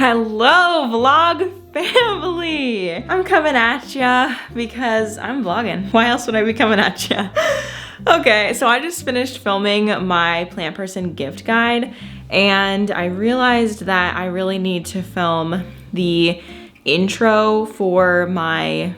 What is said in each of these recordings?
Hello vlog family! I'm coming at ya because I'm vlogging. Why else would I be coming at ya? Okay, so I just finished filming my plant person gift guide and I realized that I really need to film the intro for my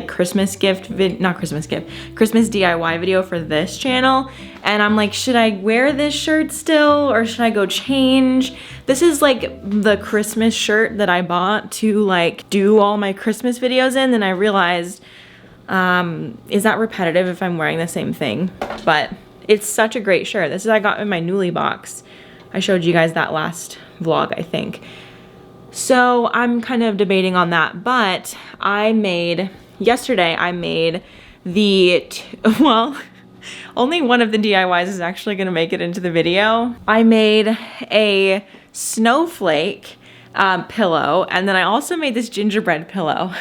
Christmas DIY video for this channel. And I'm like, should I wear this shirt still or should I go change? This is like the Christmas shirt that I bought to do all my Christmas videos in. And I realized, is that repetitive if I'm wearing the same thing? But it's such a great shirt. This is I got in my Newly box. I showed you guys that last vlog, I think. So I'm kind of debating on that, but yesterday I made only one of the DIYs is actually gonna make it into the video. I made a snowflake pillow, and then I also made this gingerbread pillow,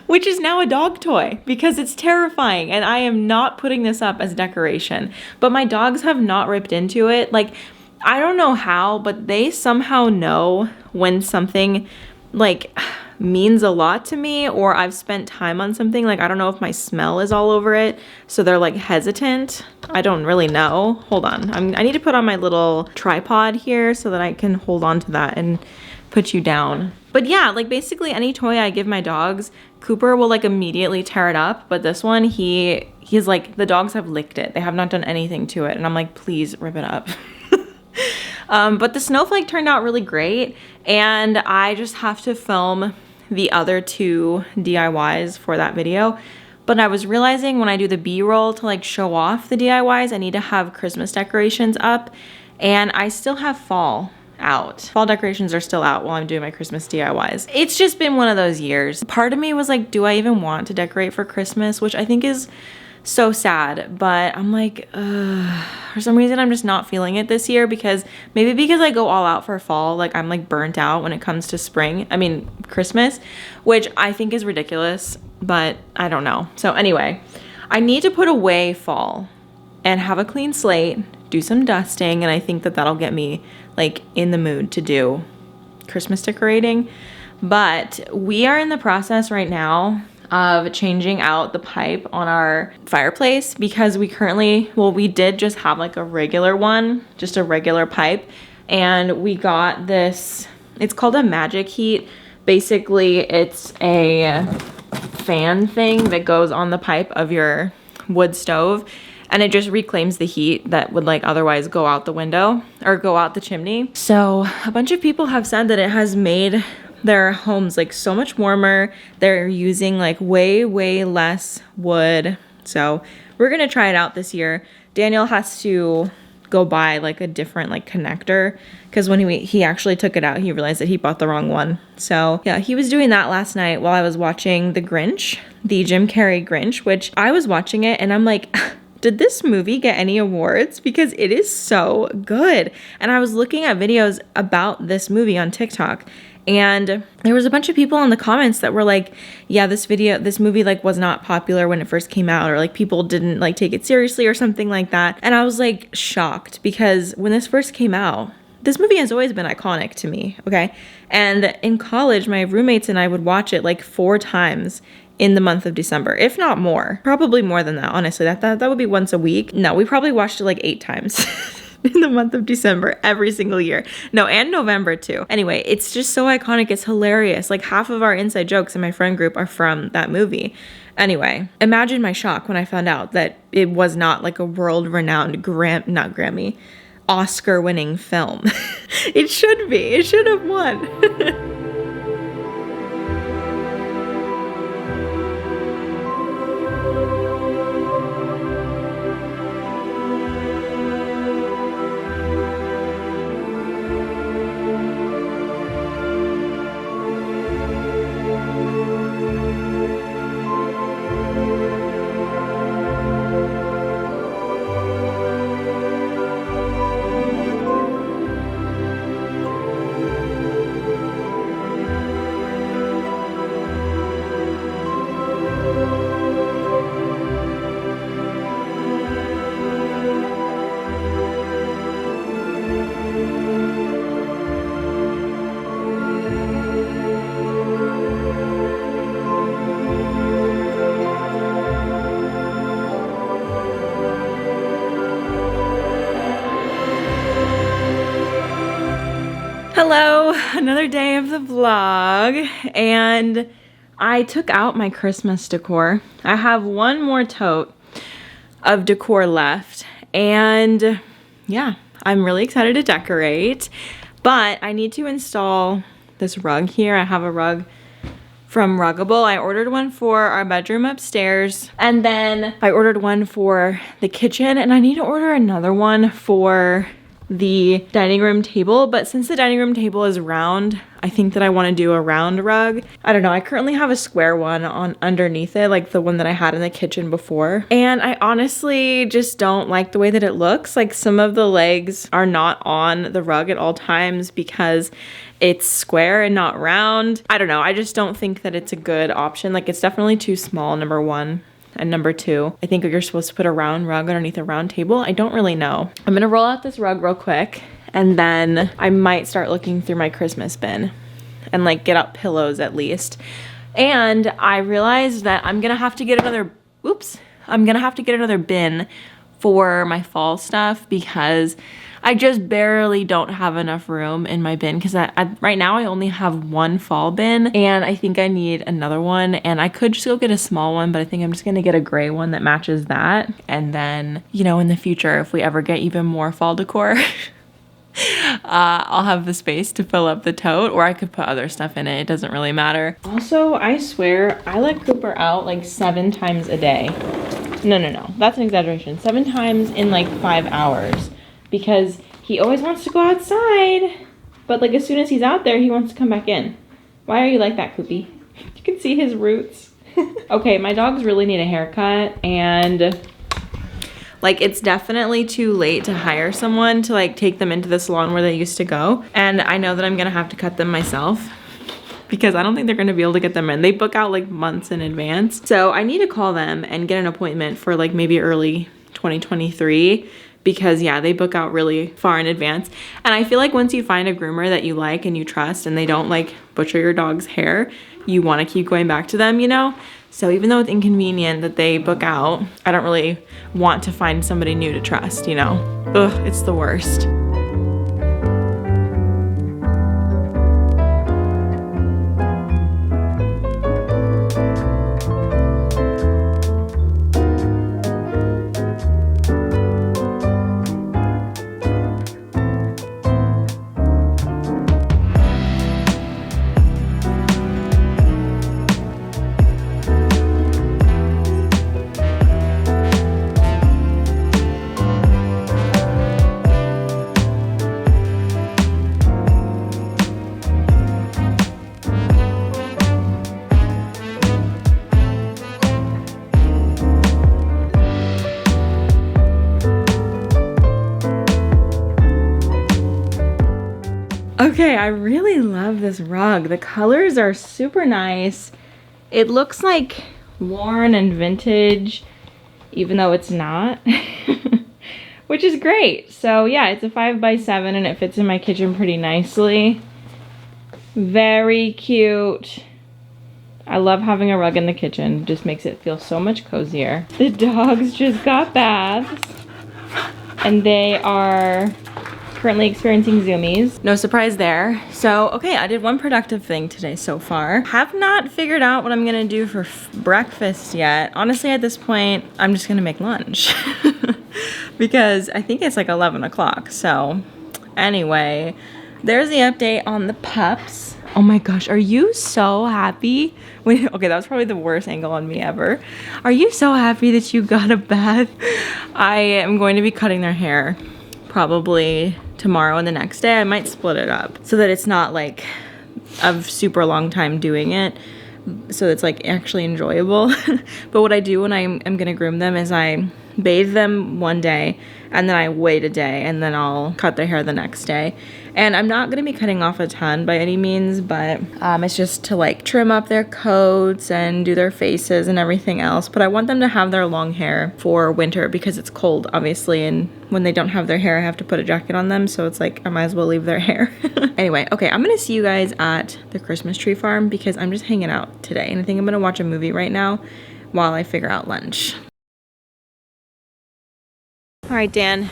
which is now a dog toy because it's terrifying, and I am not putting this up as decoration, but my dogs have not ripped into it. I don't know how, but they somehow know when something means a lot to me or I've spent time on something. I don't know if my smell is all over it, so they're hesitant. I don't really know. Hold on. I need to put on my little tripod here so that I can hold on to that and put you down. But yeah, basically any toy I give my dogs, Cooper will immediately tear it up, but this one, he's the dogs have licked it. They have not done anything to it, and I'm like, please rip it up. But the snowflake turned out really great, and I just have to film the other two DIYs for that video. But I was realizing when I do the B-roll to show off the DIYs, I need to have Christmas decorations up, and I still have fall out. Fall decorations are still out while I'm doing my Christmas DIYs. It's just been one of those years. Part of me was like, do I even want to decorate for Christmas? Which I think is so sad, but I'm like, for some reason I'm just not feeling it this year, because I go all out for fall. I'm burnt out when it comes to Christmas, which I think is ridiculous, but I don't know. So anyway, I need to put away fall and have a clean slate, do some dusting, and I think that that'll get me in the mood to do Christmas decorating. But we are in the process right now of changing out the pipe on our fireplace, because we did just have a regular one, just a regular pipe, and we got this, it's called a Magic Heat. Basically, it's a fan thing that goes on the pipe of your wood stove, and it just reclaims the heat that would otherwise go out the window or go out the chimney. So a bunch of people have said that it has made their homes so much warmer. They're using way less wood. So we're gonna try it out this year. Daniel has to go buy a different connector, because when he actually took it out, he realized that he bought the wrong one. So yeah, he was doing that last night while I was watching The Grinch, the Jim Carrey Grinch, which I was watching it and I'm like, did this movie get any awards? Because it is so good. And I was looking at videos about this movie on TikTok, and there was a bunch of people in the comments that were like, yeah, this movie was not popular when it first came out, or people didn't take it seriously or something like that. And I was shocked, because when this first came out, this movie has always been iconic to me, okay? And in college, my roommates and I would watch it 4 times in the month of December, if not more. Probably more than that, honestly. That would be once a week. No, we probably watched it 8 times. In the month of December every single year. No, and November too. Anyway, it's just so iconic. It's hilarious. Half of our inside jokes in my friend group are from that movie. Anyway, imagine my shock when I found out that it was not a world-renowned Oscar-winning film. It should be. It should have won. Hello, another day of the vlog, and I took out my Christmas decor. I have one more tote of decor left, and yeah, I'm really excited to decorate, but I need to install this rug here. I have a rug from Ruggable. I ordered one for our bedroom upstairs, and then I ordered one for the kitchen, and I need to order another one for the dining room table, but since the dining room table is round, I think that I want to do a round rug. I don't know, I currently have a square one on underneath it, like the one that I had in the kitchen before, and I honestly just don't like the way that it looks. Like, some of the legs are not on the rug at all times because it's square and not round. I don't know, I just don't think that it's a good option. Like, it's definitely too small, number one. And number two, I think you're supposed to put a round rug underneath a round table. I don't really know. I'm gonna roll out this rug real quick, and then I might start looking through my Christmas bin and like get out pillows at least. And I realized that I'm gonna have to get another, I'm gonna have to get another bin for my fall stuff because I just barely don't have enough room in my bin, because right now I only have one fall bin, and I think I need another one, and I could just go get a small one, but I think I'm just gonna get a gray one that matches that. And then, you know, in the future, if we ever get even more fall decor, I'll have the space to fill up the tote, or I could put other stuff in it. It doesn't really matter. Also, I swear, I let Cooper out like 7 times a day. No, that's an exaggeration. 7 times in like 5 hours. Because he always wants to go outside, but like as soon as he's out there, he wants to come back in. Why are you like that, Koopy? You can see his roots. Okay, my dogs really need a haircut, and like it's definitely too late to hire someone to like take them into the salon where they used to go. And I know that I'm gonna have to cut them myself because I don't think they're gonna be able to get them in. They book out like months in advance. So I need to call them and get an appointment for like maybe early 2023. Because yeah, they book out really far in advance. And I feel like once you find a groomer that you like and you trust and they don't like butcher your dog's hair, you want to keep going back to them, you know? So even though it's inconvenient that they book out, I don't really want to find somebody new to trust, you know? Ugh, it's the worst. Okay, I really love this rug. The colors are super nice. It looks like worn and vintage, even though it's not, which is great. So yeah, it's a 5x7 and it fits in my kitchen pretty nicely. Very cute. I love having a rug in the kitchen. Just makes it feel so much cozier. The dogs just got baths and they are currently experiencing zoomies. No surprise there. So, okay, I did one productive thing today so far. Have not figured out what I'm gonna do for breakfast yet. Honestly, at this point, I'm just gonna make lunch because I think it's like 11 o'clock. So anyway, there's the update on the pups. Oh my gosh, are you so happy? Okay, that was probably the worst angle on me ever. Are you so happy that you got a bath? I am going to be cutting their hair probably tomorrow and the next day. I might split it up so that it's not like a super long time doing it, so it's like actually enjoyable. But what I do when I'm gonna groom them is I bathe them one day and then I wait a day and then I'll cut their hair the next day. And I'm not gonna be cutting off a ton by any means, but it's just to like trim up their coats and do their faces and everything else. But I want them to have their long hair for winter because it's cold, obviously, and when they don't have their hair, I have to put a jacket on them, so it's like I might as well leave their hair. Anyway, okay, I'm gonna see you guys at the Christmas tree farm because I'm just hanging out today, and I think I'm gonna watch a movie right now while I figure out lunch. All right, Dan,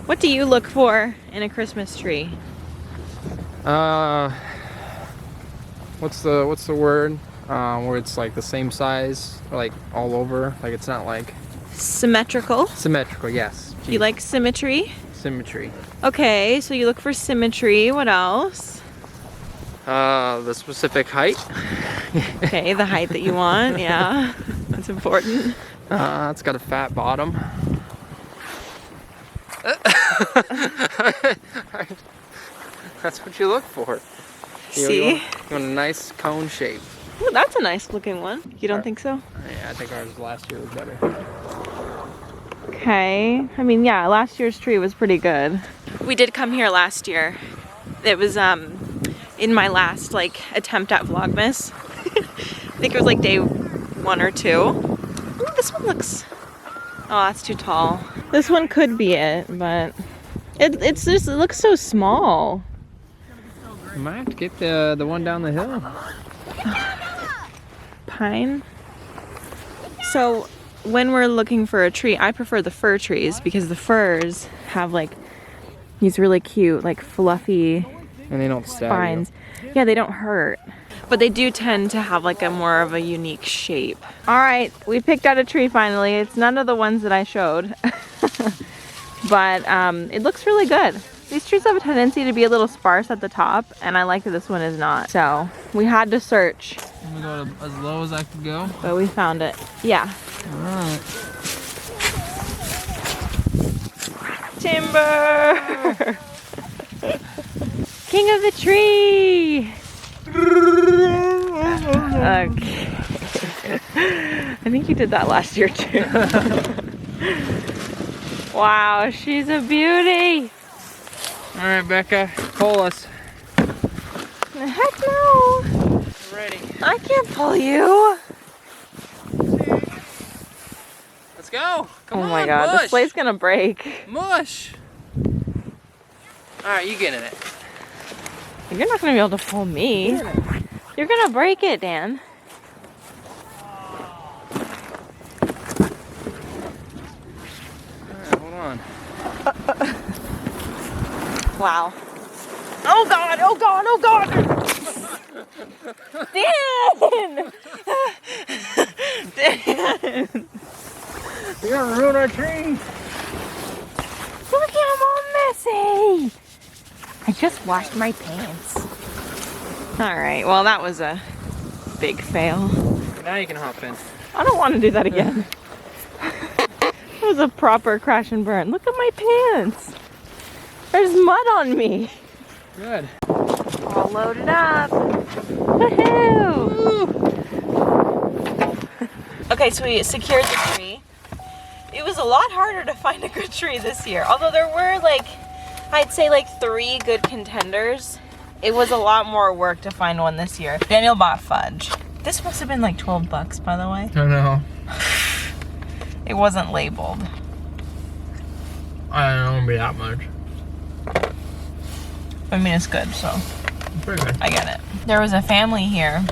what do you look for in a Christmas tree? What's the word? Where it's like the same size, like all over, like it's not like Symmetrical. symmetrical. Yes. You like symmetry? Symmetry. Okay, so you look for symmetry. What else? The specific height. Okay, the height that you want. Yeah, that's important. It's got a fat bottom. That's what you look for. See? You want a nice cone shape. Ooh, that's a nice looking one. You don't think so? Yeah, I think ours last year was better. Okay. I mean, yeah, last year's tree was pretty good. We did come here last year. It was in my last like attempt at Vlogmas. I think it was like day 1 or 2. Ooh, this one looks... Oh, that's too tall. This one could be it, but it's just, it looks so small. You might have to get the one down the hill. Pine. So when we're looking for a tree, I prefer the fir trees because the firs have like these really cute, like fluffy And they don't stab spines. Yeah, they don't hurt. But they do tend to have like a more of a unique shape. All right, we picked out a tree finally. It's none of the ones that I showed. But it looks really good. These trees have a tendency to be a little sparse at the top, and I like that this one is not. So we had to search. I'm gonna go as low as I could go. But we found it. Yeah. Alright. Timber! King of the tree! Okay. I think you did that last year too. Wow, she's a beauty! Alright, Becca, pull us. Heck no! Ready. I can't pull you! Let's go! Come on, Oh my god, mush. this plate's gonna break. Mush! Alright, you get in it. You're not gonna be able to pull me. You're gonna break it, Dan. Alright, hold on. Wow. Oh god, oh god, oh god! Dan! Dan! You're gonna ruin our tree! Look, I'm all messy! I just washed my pants. Alright, well that was a big fail. Now you can hop in. I don't want to do that again. That was a proper crash and burn. Look at my pants! There's mud on me! Good. All loaded up! Woohoo! Okay, so we secured the tree. It was a lot harder to find a good tree this year. Although there were like, I'd say like 3 good contenders. It was a lot more work to find one this year. Daniel bought fudge. This must have been like 12 bucks, by the way. I know. It wasn't labeled. I don't want to be that much. I mean, it's good, so Pretty good. I get it. There was a family here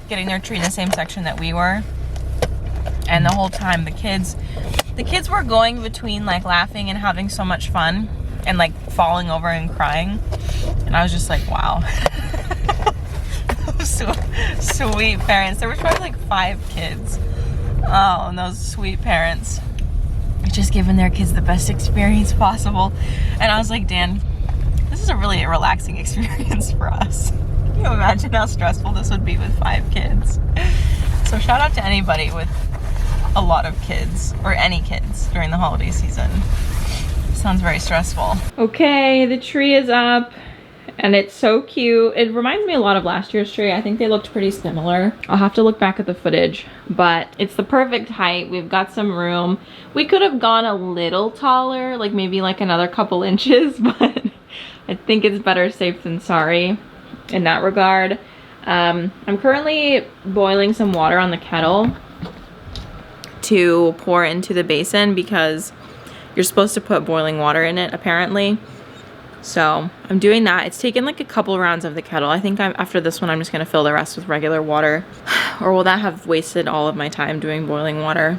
getting their tree in the same section that we were. And the whole time the kids were going between like laughing and having so much fun and like falling over and crying. And I was just like, wow. Sweet parents. There were probably like 5 kids. Oh, and those sweet parents just giving their kids the best experience possible. And I was like, Dan, this is a really relaxing experience for us. Can you imagine how stressful this would be with 5 kids? So shout out to anybody with a lot of kids, or any kids during the holiday season. Sounds very stressful. Okay, the tree is up and it's so cute. It reminds me a lot of last year's tree. I think they looked pretty similar. I'll have to look back at the footage, but it's the perfect height. We've got some room. We could have gone a little taller, like maybe like another couple inches, but I think it's better safe than sorry in that regard. I'm currently boiling some water on the kettle to pour into the basin because you're supposed to put boiling water in it apparently. So I'm doing that. It's taken like a couple rounds of the kettle. I think after this one I'm just gonna fill the rest with regular water. Or will that have wasted all of my time doing boiling water?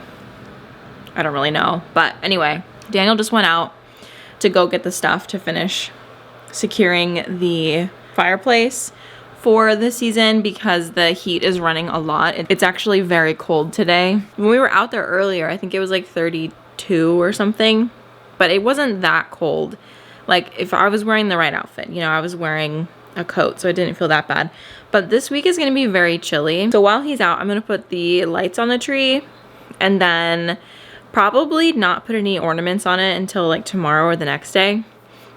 I don't really know. But anyway, Daniel just went out to go get the stuff to finish securing the fireplace for the season because the heat is running a lot. It's actually very cold today. When we were out there earlier, I think it was like 32 or something, but it wasn't that cold. Like if I was wearing the right outfit, you know, I was wearing a coat, so it didn't feel that bad. But this week is gonna be very chilly. So while he's out, I'm gonna put the lights on the tree and then probably not put any ornaments on it until like tomorrow or the next day.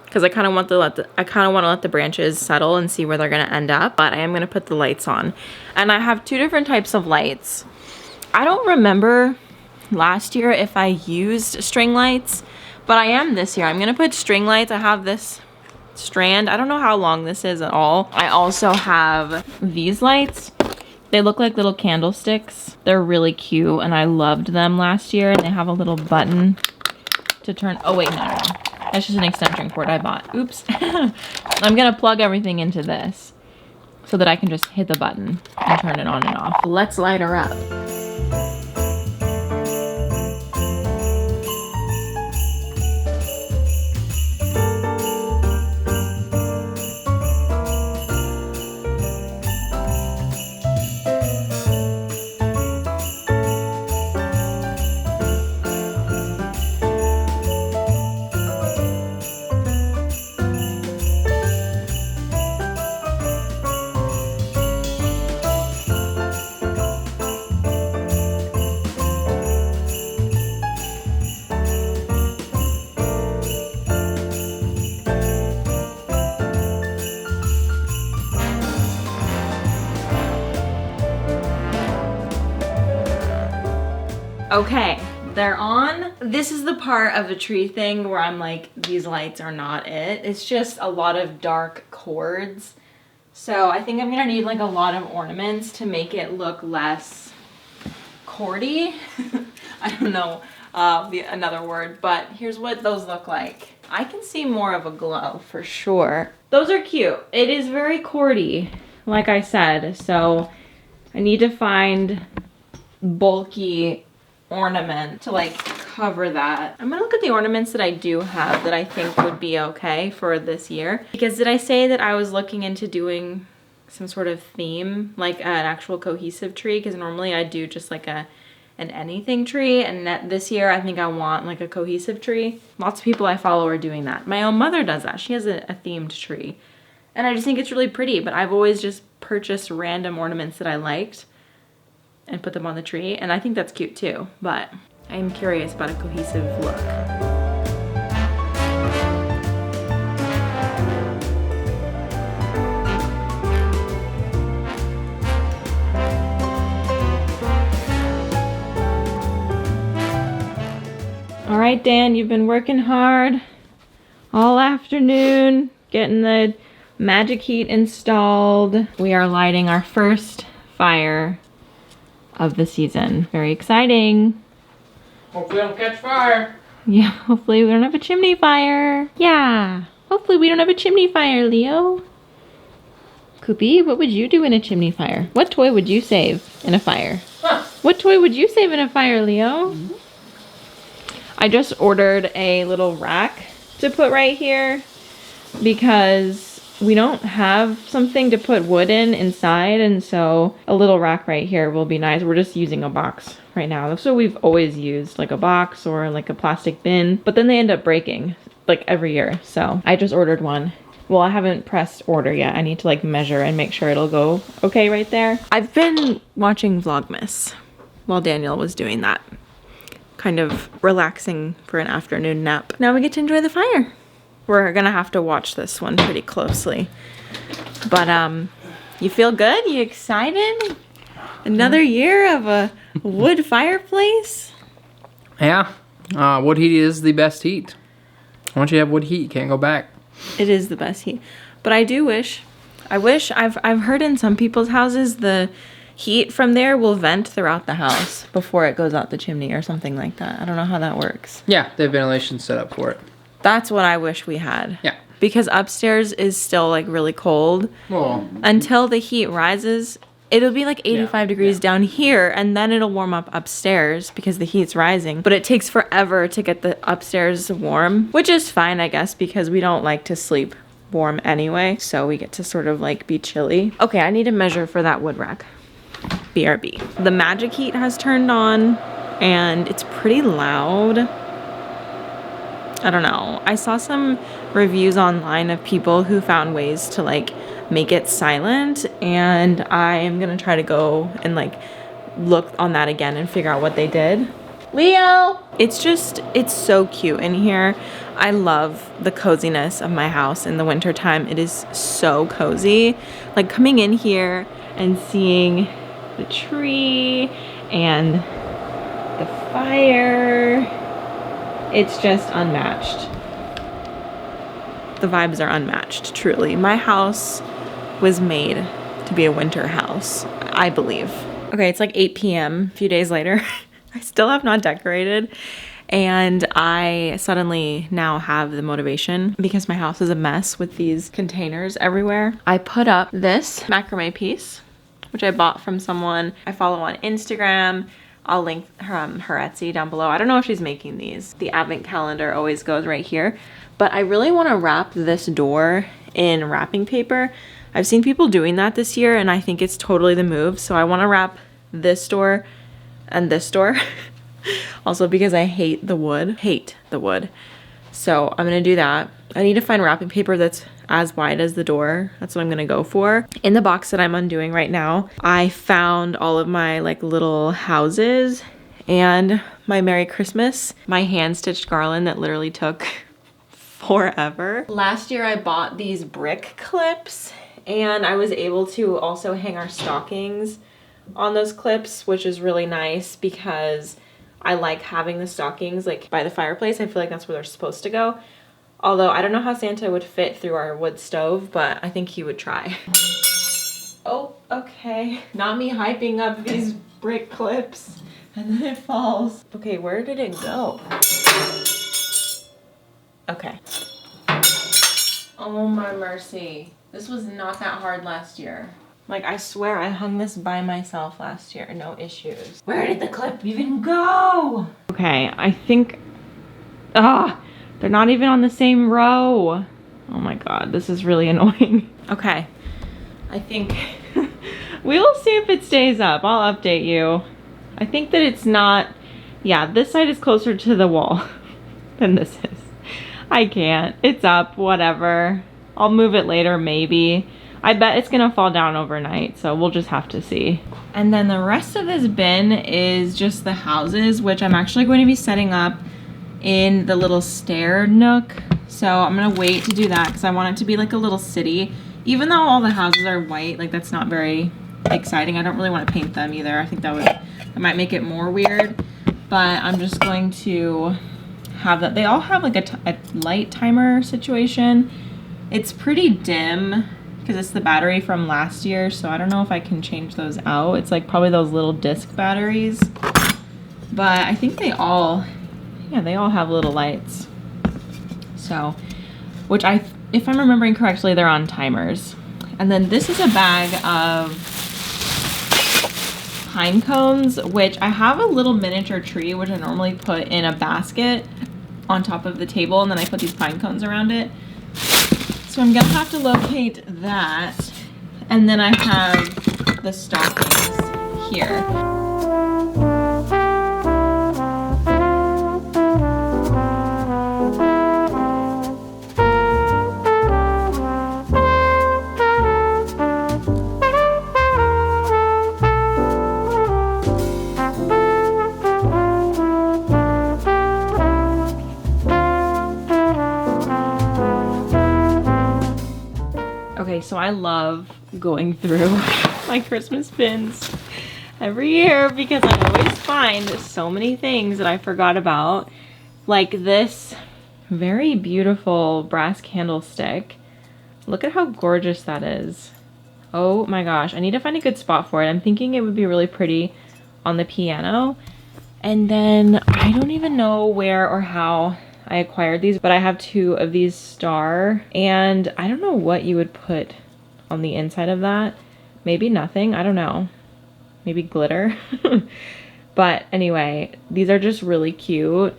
Because I kind of want to let the branches settle and see where they're gonna end up. But I am gonna put the lights on, and I have 2 different types of lights. I don't remember last year if I used string lights, but I am this year. I'm gonna put string lights. I have this strand. I don't know how long this is at all. I also have these lights. They look like little candlesticks. They're really cute, and I loved them last year. And they have a little button to turn. Oh wait, no. That's just an extension cord I bought. Oops. I'm gonna plug everything into this so that I can just hit the button and turn it on and off. Let's light her up. Okay, they're on. This is the part of the tree thing where I'm like, these lights are not it. It's just a lot of dark cords. So I think I'm gonna need like a lot of ornaments to make it look less cordy. I don't know another word, but here's what those look like. I can see more of a glow for sure. Those are cute. It is very cordy, like I said. So I need to find bulky ornament to like cover that. I'm gonna look at the ornaments that I do have that I think would be okay for this year. Because did I say that I was looking into doing some sort of theme, like an actual cohesive tree? Because normally I do just like an anything tree, and this year I think I want like a cohesive tree. Lots of people I follow are doing that. My own mother does that. She has a themed tree. And I just think it's really pretty, but I've always just purchased random ornaments that I liked and put them on the tree, and I think that's cute too, but I'm curious about a cohesive look. All right, Dan, you've been working hard all afternoon getting the magic heat installed. We are lighting our first fire of the season. Very exciting. Hopefully we don't catch fire. Yeah, hopefully we don't have a chimney fire. Yeah, hopefully we don't have a chimney fire, Leo. Koopy, what would you do in a chimney fire? What toy would you save in a fire? Huh. What toy would you save in a fire, Leo? I just ordered a little rack to put right here because we don't have something to put wood in inside, and so a little rack right here will be nice. We're just using a box right now. That's what we've always used, like a box or like a plastic bin, but then they end up breaking like every year. So I just ordered one. Well, I haven't pressed order yet. I need to like measure and make sure it'll go okay right there. I've been watching Vlogmas while Daniel was doing that, kind of relaxing for an afternoon nap. Now we get to enjoy the fire. We're gonna have to watch this one pretty closely. But you feel good? You excited? Another year of a wood fireplace? Yeah, wood heat is the best heat. Once you have wood heat, you can't go back. It is the best heat. But I wish I've heard in some people's houses the heat from there will vent throughout the house before it goes out the chimney or something like that. I don't know how that works. Yeah, they have ventilation set up for it. That's what I wish we had. Yeah. Because upstairs is still like really cold. Well, until the heat rises, it'll be like 85 degrees down here, and then it'll warm up upstairs because the heat's rising. But it takes forever to get the upstairs warm, which is fine, I guess, because we don't like to sleep warm anyway, so we get to sort of like be chilly. Okay, I need to measure for that wood rack. BRB. The magic heat has turned on and it's pretty loud. I don't know. I saw some reviews online of people who found ways to like make it silent, and I am gonna try to go and like look on that again and figure out what they did. Leo! It's so cute in here. I love the coziness of my house in the winter time. It is so cozy. Like coming in here and seeing the tree and the fire, it's just unmatched. The vibes are unmatched, truly. My house was made to be a winter house, I believe. Okay, it's like 8 p.m. a few days later. I still have not decorated, and I suddenly now have the motivation because my house is a mess with these containers everywhere. I put up this macrame piece, which I bought from someone I follow on Instagram. I'll link her Etsy down below. I don't know if she's making these. The advent calendar always goes right here, but I really want to wrap this door in wrapping paper. I've seen people doing that this year, and I think it's totally the move. So I want to wrap this door and this door. Also because I hate the wood. So I'm gonna do that. I need to find wrapping paper that's as wide as the door. That's what I'm gonna go for. In the box that I'm undoing right now, I found all of my like little houses and my Merry Christmas, my hand-stitched garland that literally took forever. Last year I bought these brick clips, and I was able to also hang our stockings on those clips, which is really nice because I like having the stockings like by the fireplace. I feel like that's where they're supposed to go. Although I don't know how Santa would fit through our wood stove, but I think he would try. Oh, okay. Not me hyping up these brick clips and then it falls. Okay, where did it go? Okay. Oh my mercy. This was not that hard last year. Like, I swear I hung this by myself last year, no issues. Where did the clip even go? Okay, I think, they're not even on the same row. Oh my God, this is really annoying. Okay, I think, we will see if it stays up. I'll update you. I think that it's not, yeah, this side is closer to the wall than this is. I can't, it's up, whatever. I'll move it later, maybe. I bet it's gonna fall down overnight, so we'll just have to see. And then the rest of this bin is just the houses, which I'm actually going to be setting up in the little stair nook. So I'm gonna wait to do that because I want it to be like a little city. Even though all the houses are white, like that's not very exciting. I don't really want to paint them either. I think that might make it more weird. But I'm just going to have that. They all have like a light timer situation. It's pretty dim because it's the battery from last year, so I don't know if I can change those out. It's like probably those little disc batteries, but I think they all have little lights. So, which if I'm remembering correctly, they're on timers. And then this is a bag of pine cones, which I have a little miniature tree, which I normally put in a basket on top of the table, and then I put these pine cones around it. So I'm gonna have to locate that. And then I have the stockings here. Okay, so I love going through my Christmas bins every year because I always find so many things that I forgot about. Like this very beautiful brass candlestick. Look at how gorgeous that is. Oh my gosh, I need to find a good spot for it. I'm thinking it would be really pretty on the piano. And then I don't even know where or how I acquired these, but I have 2 of these star, and I don't know what you would put on the inside of that. Maybe nothing, I don't know. Maybe glitter. But anyway, these are just really cute,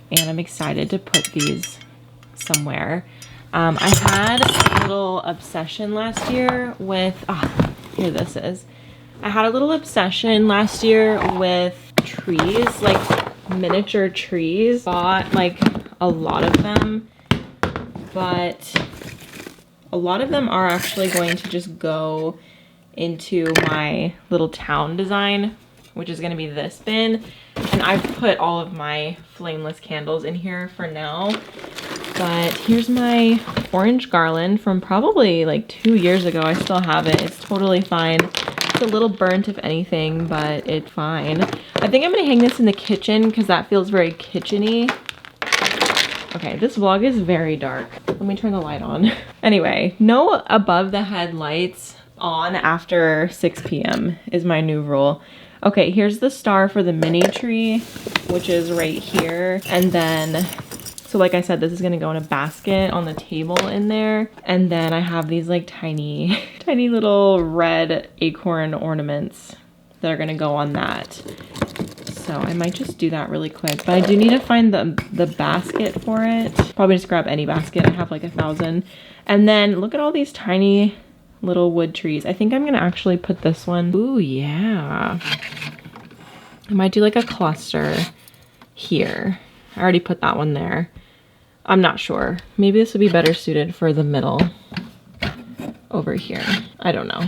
and I'm excited to put these somewhere. I had a little obsession last year with, here this is. I had a little obsession last year with trees, like miniature trees. Bought like a lot of them, but a lot of them are actually going to just go into my little town design, which is going to be this bin. And I've put all of my flameless candles in here for now. But here's my orange garland from probably like 2 years ago. I still have it. It's totally fine. It's a little burnt if anything, but it's fine. I think I'm gonna hang this in the kitchen because that feels very kitchen-y. Okay, this vlog is very dark. Let me turn the light on. Anyway, no above the head lights on after 6 p.m. is my new rule. Okay, here's the star for the mini tree, which is right here. And then, so like I said, this is gonna go in a basket on the table in there. And then I have these like tiny, tiny little red acorn ornaments that are gonna go on that. So I might just do that really quick, but I do need to find the basket for it. Probably just grab any basket. I have like 1,000. And then look at all these tiny little wood trees. I think I'm gonna actually put this one. Ooh, yeah. I might do like a cluster here. I already put that one there. I'm not sure. Maybe this would be better suited for the middle over here. I don't know.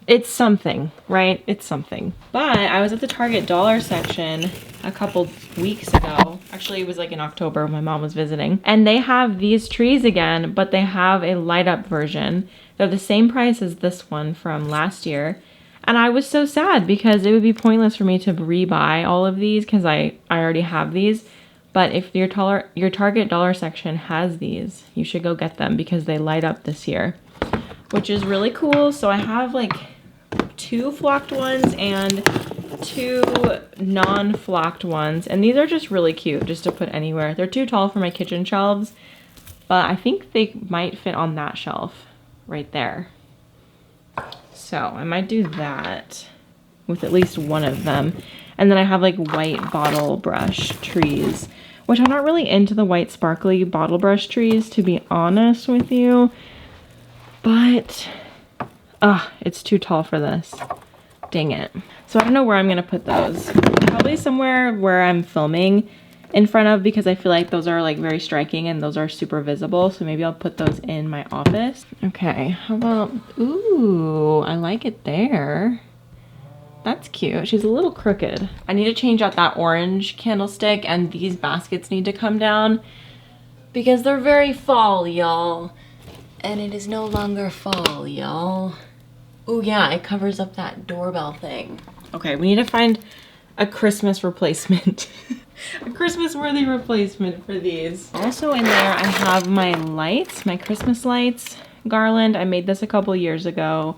It's something, right? It's something. But I was at the Target dollar section a couple weeks ago. Actually, it was like in October when my mom was visiting. And they have these trees again, but they have a light up version. They're the same price as this one from last year. And I was so sad because it would be pointless for me to rebuy all of these because I already have these. But if your Target dollar section has these, you should go get them because they light up this year, which is really cool. So I have like 2 flocked ones and 2 non-flocked ones. And these are just really cute just to put anywhere. They're too tall for my kitchen shelves, but I think they might fit on that shelf right there. So I might do that with at least one of them. And then I have like white bottle brush trees, which I'm not really into the white sparkly bottle brush trees, to be honest with you. But, it's too tall for this. Dang it. So I don't know where I'm gonna put those. Probably somewhere where I'm filming in front of, because I feel like those are like very striking and those are super visible. So maybe I'll put those in my office. Okay, how about, ooh, I like it there. That's cute. She's a little crooked. I need to change out that orange candlestick, and these baskets need to come down because they're very fall, y'all. And it is no longer fall, y'all. Oh yeah, it covers up that doorbell thing. Okay, we need to find a Christmas replacement. A Christmas-worthy replacement for these. Also in there, I have my lights, my Christmas lights garland. I made this a couple years ago.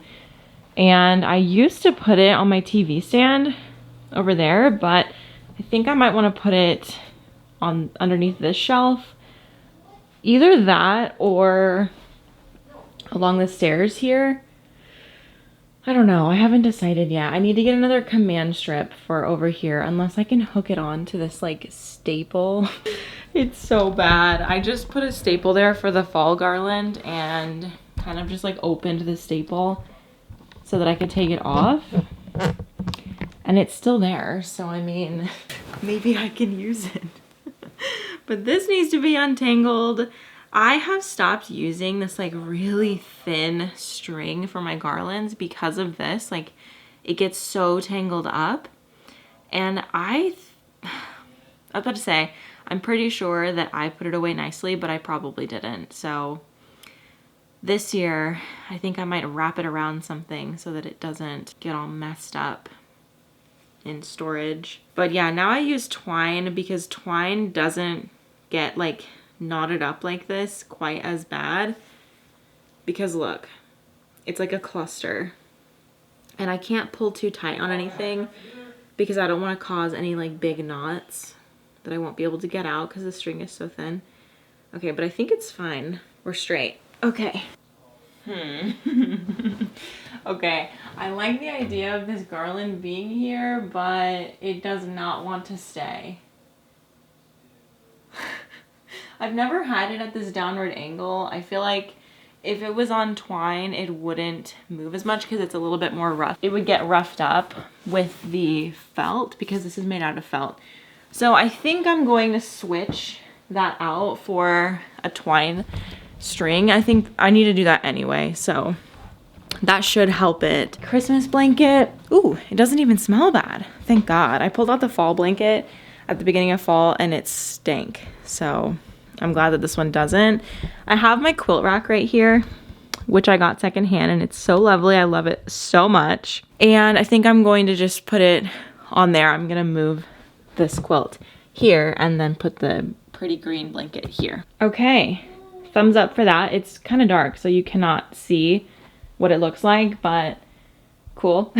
And I used to put it on my TV stand over there, but I think I might want to put it on underneath this shelf. Either that or along the stairs here. I don't know. I haven't decided yet. I need to get another command strip for over here, unless I can hook it on to this like staple. It's so bad. I just put a staple there for the fall garland and kind of just like opened the staple so that I could take it off, and it's still there. So I mean, maybe I can use it. But this needs to be untangled. I have stopped using this like really thin string for my garlands because of this. Like, it gets so tangled up, and I was about to say, I'm pretty sure that I put it away nicely, but I probably didn't. So this year, I think I might wrap it around something so that it doesn't get all messed up in storage. But yeah, now I use twine because twine doesn't get like knotted up like this quite as bad. Because look, it's like a cluster. And I can't pull too tight on anything because I don't want to cause any like big knots that I won't be able to get out because the string is so thin. Okay, but I think it's fine. We're straight. Okay. Okay, I like the idea of this garland being here, but it does not want to stay. I've never had it at this downward angle. I feel like if it was on twine, it wouldn't move as much because it's a little bit more rough. It would get roughed up with the felt because this is made out of felt. So I think I'm going to switch that out for a twine string. I think I need to do that anyway, so that should help it. Christmas blanket. Ooh, it doesn't even smell bad. Thank God. I pulled out the fall blanket at the beginning of fall and it stank. So I'm glad that this one doesn't. I have my quilt rack right here, which I got secondhand, and it's so lovely. I love it so much. And I think I'm going to just put it on there. I'm gonna move this quilt here and then put the pretty green blanket here. Okay, thumbs up for that. It's kind of dark, so you cannot see what it looks like, but cool.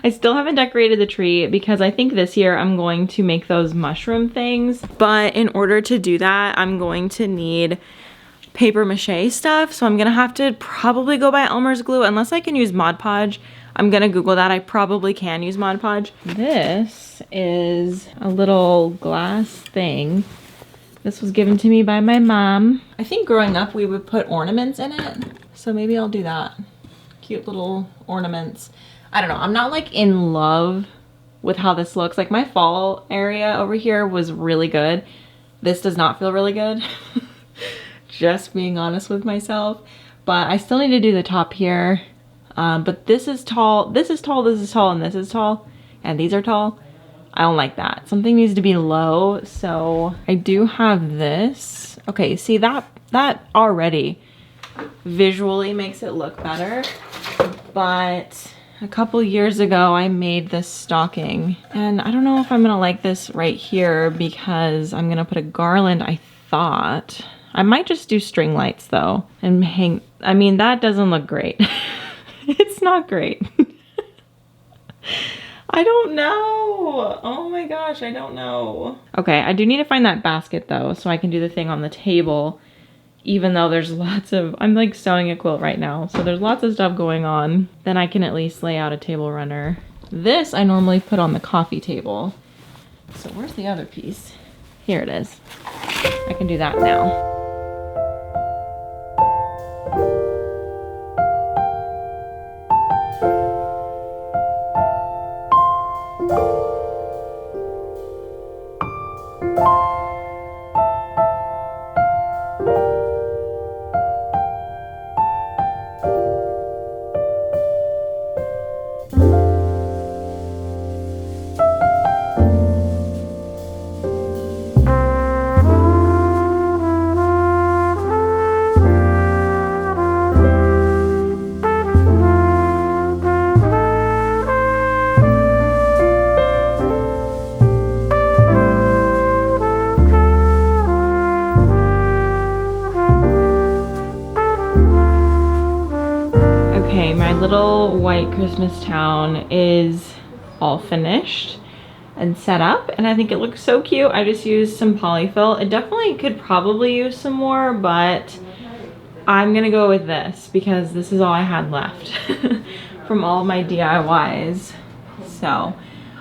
I still haven't decorated the tree because I think this year I'm going to make those mushroom things. But in order to do that, I'm going to need paper mache stuff. So I'm gonna have to probably go buy Elmer's glue unless I can use Mod Podge. I'm gonna Google that. I probably can use Mod Podge. This is a little glass thing. This was given to me by my mom. I think growing up we would put ornaments in it. So maybe I'll do that. Cute little ornaments. I don't know. I'm not like in love with how this looks. Like my fall area over here was really good. This does not feel really good. Just being honest with myself. But I still need to do the top here. But this is tall, this is tall, this is tall, and this is tall. And these are tall. I don't like that. Something needs to be low. So I do have this. Okay, see that already visually makes it look better. But a couple years ago I made this stocking, and I don't know if I'm gonna like this right here because I'm gonna put a garland. I thought I might just do string lights though and hang. I mean, that doesn't look great. It's not great. I don't know. Oh my gosh, I don't know. Okay, I do need to find that basket though so I can do the thing on the table. Even though there's lots of, I'm like sewing a quilt right now, so there's lots of stuff going on. Then I can at least lay out a table runner. This I normally put on the coffee table. So where's the other piece? Here it is. I can do that now. Little white Christmas town is all finished and set up, and I think it looks so cute. I just used some polyfill. It definitely could probably use some more, but I'm gonna go with this because this is all I had left from all of my DIYs. So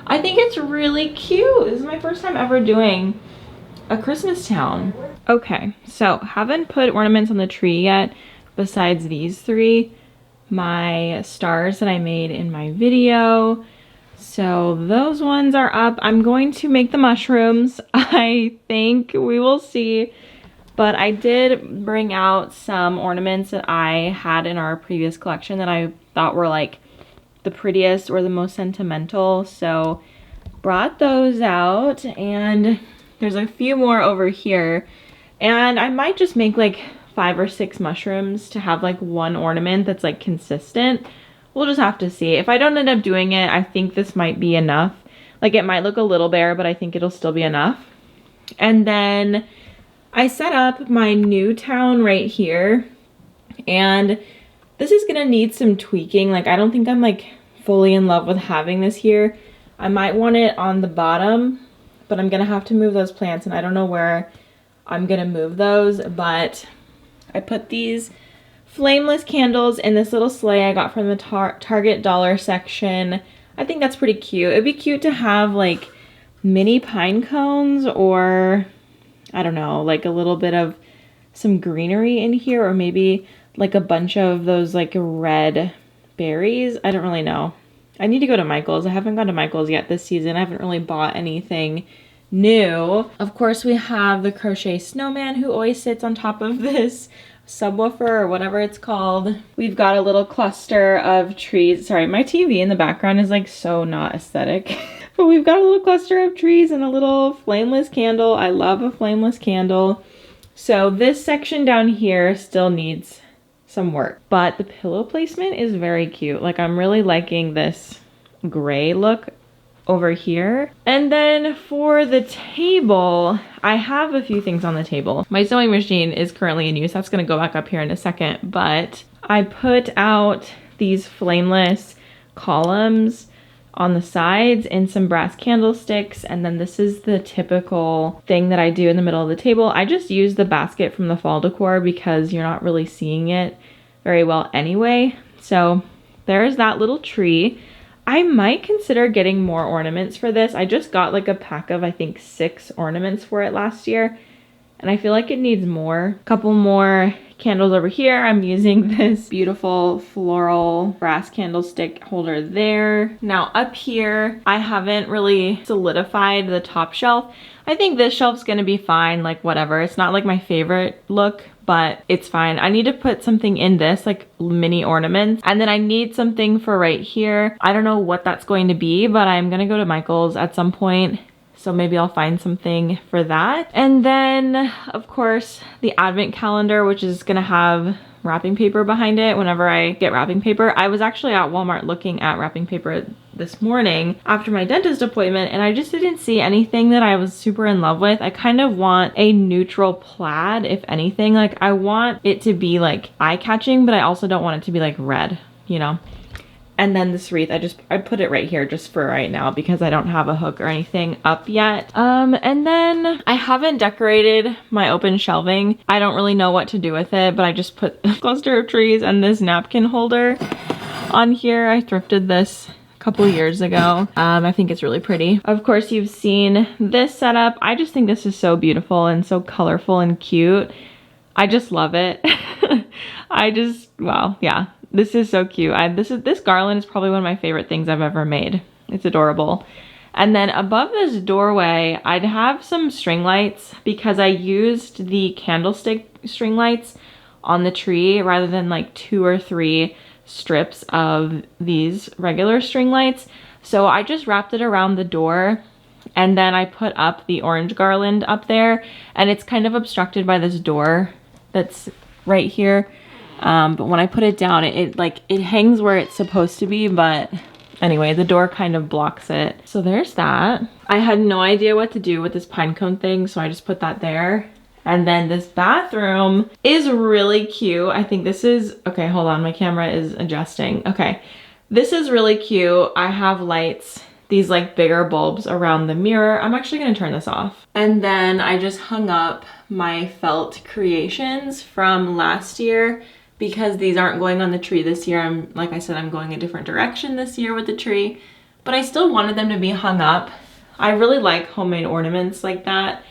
I think it's really cute. This is my first time ever doing a Christmas town. Okay, so haven't put ornaments on the tree yet besides these three. My stars that I made in my video. So those ones are up. I'm going to make the mushrooms. I think we will see. But I did bring out some ornaments that I had in our previous collection that I thought were like the prettiest or the most sentimental. So brought those out, and there's a few more over here. And I might just make like 5 or 6 mushrooms to have like one ornament that's like consistent. We'll just have to see. If I don't end up doing it, I think this might be enough. Like it might look a little bare, but I think it'll still be enough. And then I set up my new town right here, and this is gonna need some tweaking. Like I don't think I'm like fully in love with having this here. I might want it on the bottom, but I'm gonna have to move those plants, and I don't know where I'm gonna move those, but I put these flameless candles in this little sleigh I got from the Target dollar section. I think that's pretty cute. It'd be cute to have like mini pine cones or I don't know, like a little bit of some greenery in here, or maybe like a bunch of those like red berries. I don't really know. I need to go to Michael's. I haven't gone to Michael's yet this season. I haven't really bought anything new. Of course, we have the crochet snowman who always sits on top of this subwoofer or whatever it's called. We've got a little cluster of trees. Sorry, my TV in the background is like so not aesthetic. But we've got a little cluster of trees and a little flameless candle. I love a flameless candle. So this section down here still needs some work, but the pillow placement is very cute. Like, I'm really liking this gray look over here. And then for the table, I have a few things on the table. My sewing machine is currently in use. That's gonna go back up here in a second, but I put out these flameless columns on the sides and some brass candlesticks, and then this is the typical thing that I do in the middle of the table. I just use the basket from the fall decor because you're not really seeing it very well anyway. So there's that little tree. I might consider getting more ornaments for this. I just got like a pack of, I think, 6 ornaments for it last year, and I feel like it needs more. A couple more candles over here. I'm using this beautiful floral brass candlestick holder there. Now up here, I haven't really solidified the top shelf. I think this shelf's gonna be fine, like whatever. It's not like my favorite look, but it's fine. I need to put something in this, like mini ornaments, and then I need something for right here. I don't know what that's going to be, but I'm gonna go to Michael's at some point, so maybe I'll find something for that. And then, of course, the advent calendar, which is gonna have wrapping paper behind it whenever I get wrapping paper. I was actually at Walmart looking at wrapping paper this morning after my dentist appointment, and I just didn't see anything that I was super in love with. I kind of want a neutral plaid, if anything. Like, I want it to be like eye-catching, but I also don't want it to be like red, you know? And then this wreath, I put it right here just for right now because I don't have a hook or anything up yet. And then I haven't decorated my open shelving. I don't really know what to do with it, but I just put a cluster of trees and this napkin holder on here. I thrifted this a couple years ago. I think it's really pretty. Of course, you've seen this setup. I just think this is so beautiful and so colorful and cute. I just love it. Wow, yeah. This is so cute. This garland is probably one of my favorite things I've ever made. It's adorable. And then above this doorway, I'd have some string lights because I used the candlestick string lights on the tree rather than like 2 or 3 strips of these regular string lights. So I just wrapped it around the door, and then I put up the orange garland up there, and it's kind of obstructed by this door that's right here. But when I put it down, it hangs where it's supposed to be, but anyway, the door kind of blocks it. So there's that. I had no idea what to do with this pine cone thing, so I just put that there. And then this bathroom is really cute. I think this is, okay, hold on, my camera is adjusting. Okay, this is really cute. I have lights, these like bigger bulbs around the mirror. I'm actually gonna turn this off. And then I just hung up my felt creations from last year, because these aren't going on the tree this year. Like I said, I'm going a different direction this year with the tree, but I still wanted them to be hung up. I really like homemade ornaments like that,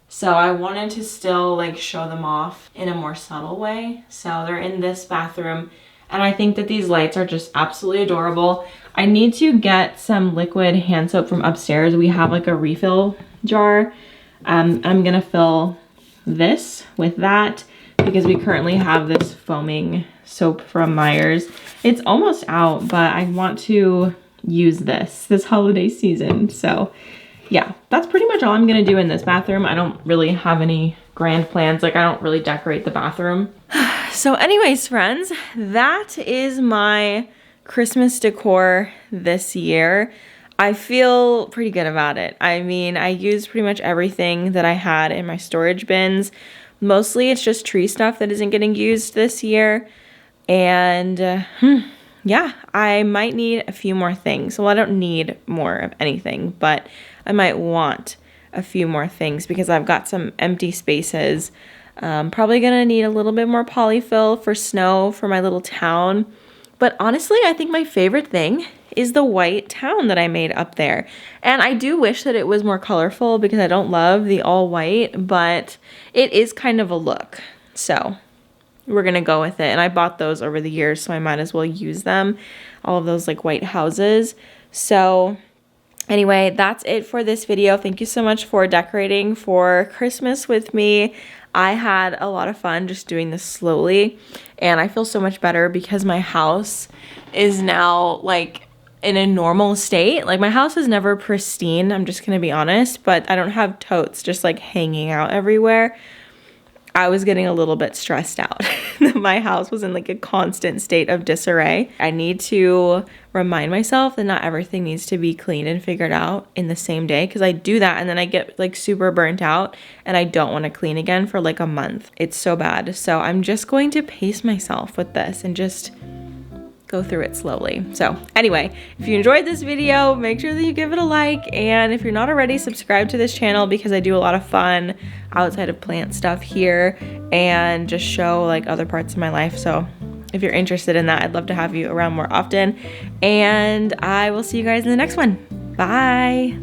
so I wanted to still like show them off in a more subtle way. So they're in this bathroom, and I think that these lights are just absolutely adorable. I need to get some liquid hand soap from upstairs. We have like a refill jar. I'm gonna fill this with that, because we currently have this foaming soap from Myers. It's almost out, but I want to use this holiday season. So yeah, that's pretty much all I'm gonna do in this bathroom. I don't really have any grand plans. Like, I don't really decorate the bathroom. So anyways, friends, that is my Christmas decor this year. I feel pretty good about it. I mean, I used pretty much everything that I had in my storage bins. Mostly it's just tree stuff that isn't getting used this year. And yeah, I might need a few more things. Well, I don't need more of anything, but I might want a few more things because I've got some empty spaces. Probably gonna need a little bit more polyfill for snow for my little town. But honestly, I think my favorite thing is the white town that I made up there. And I do wish that it was more colorful because I don't love the all white, but it is kind of a look. So we're gonna go with it. And I bought those over the years, so I might as well use them. All of those like white houses. So anyway, that's it for this video. Thank you so much for decorating for Christmas with me. I had a lot of fun just doing this slowly, and I feel so much better because my house is now like in a normal state. Like my house is never pristine, I'm just gonna be honest, but I don't have totes just like hanging out everywhere. I was getting a little bit stressed out. My house was in like a constant state of disarray. I need to remind myself that not everything needs to be cleaned and figured out in the same day, because I do that and then I get like super burnt out and I don't want to clean again for like a month. It's so bad. So I'm just going to pace myself with this and just go through it slowly. So anyway, if you enjoyed this video, make sure that you give it a like, and if you're not already, subscribe to this channel because I do a lot of fun outside of plant stuff here and just show like other parts of my life. So if you're interested in that, I'd love to have you around more often, and I will see you guys in the next one. Bye.